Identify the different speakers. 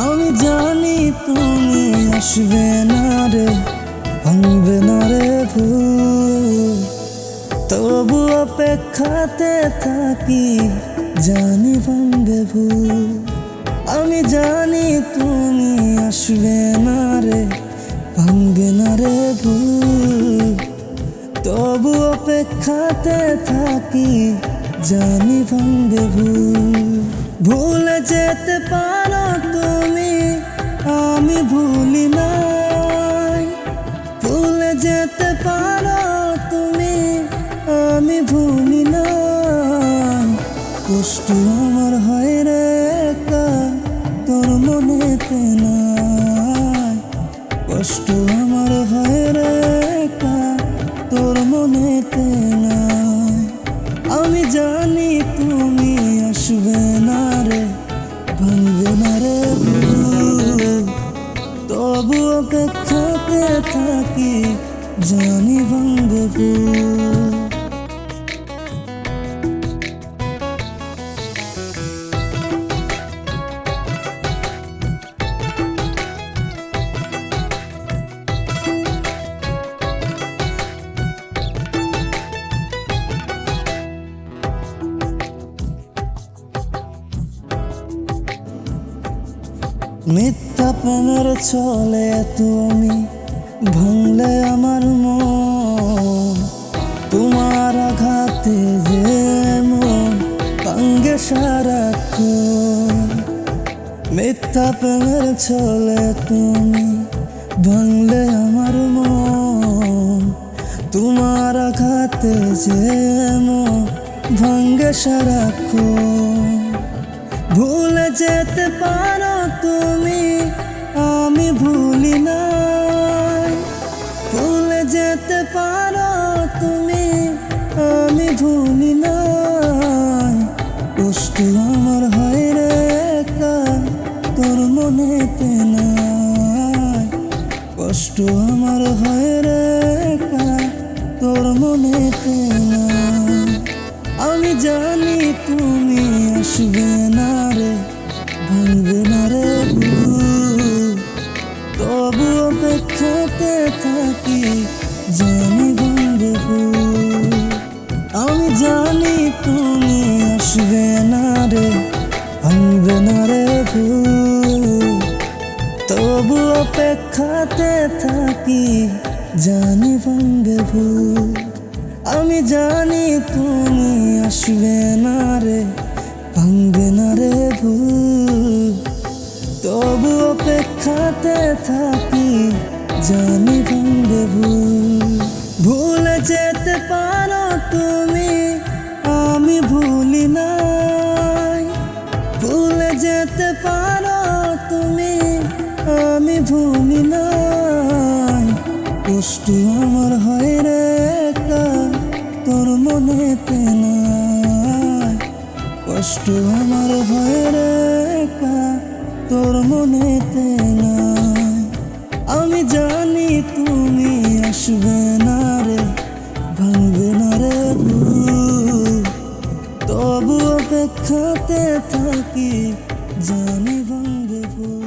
Speaker 1: আমি জানি তুমি আসবে না রে, ভাঙবে না রে ভুল। তবু অপেক্ষাতে থাকি, জানি ভাঙবে ভুল। আমি জানি তুমি আসবে না রে, ভাঙবে না রে ভুল। তবু অপেক্ষাতে থাকি, জানি ভাঙবে ভুল। ভুলে যেতে পারো তুমি, আমি ভুলি নাই। ভুলে যেতে পারো তুমি, আমি ভুলি নাই। কষ্ট আমার হয় রে একা, তোর মনেতে নাই। কষ্ট আমার হয় রে একা, তোর মনেতে নাই। আমি জানি তুমি আসবে না রে, ভাঙবে না রে ভুল। তবু অপেক্ষাতে থাকি, জানি ভাঙবে ভুল। মিথ্যা প্রেমের ছলে তুমি ভাঙলে আমার মন। তোমার আঘাতে যে মন ভাঙে সারাক্ষণ। মিথ্যা প্রেমের ছলে তুমি ভাঙলে আমার মন। তোমার আঘাতে যে মন ভাঙে সারাক্ষণ। ভুলে যেতে পারো তুমি, আমি ভুলি নাই। ভুলে যেতে পারো তুমি, আমি ভুলি নাই। কষ্ট আমার হয় রে একা, তোর মনেতে নাই। কষ্ট আমার হয় রে একা, তোর মনেতে নাই। আমি জানি তুমি আসবে না রে, ভাঙবে না রে ভুল। তবু অপেক্ষাতে থাকি, জানি ভাঙবে ভুল। আমি জানি তুমি আসবে না রে, ভাঙবে না রে ভুল। তবু অপেক্ষাতে থাকি, জানি ভাঙবে ভুল। আমি জানি তুমি আসবে না রে, ভাঙবে না রে ভুল। তবু অপেক্ষাতে থাকি, জানি ভাঙবে ভুল। ভুলে যেতে পারো তুমি, আমি ভুলি নাই। ভুলে যেতে পারো তুমি, আমি ভুলি নাই। কষ্ট আমার হয় রে একা, তোর মনেতে নাই। কষ্ট আমার হয় রে একা, তোর মনেতে নাই। আমি জানি তুমি আসবে না রে, ভাঙবে না রে ভুল। তবু অপেক্ষাতে থাকি, জানি ভাঙবে ভুল।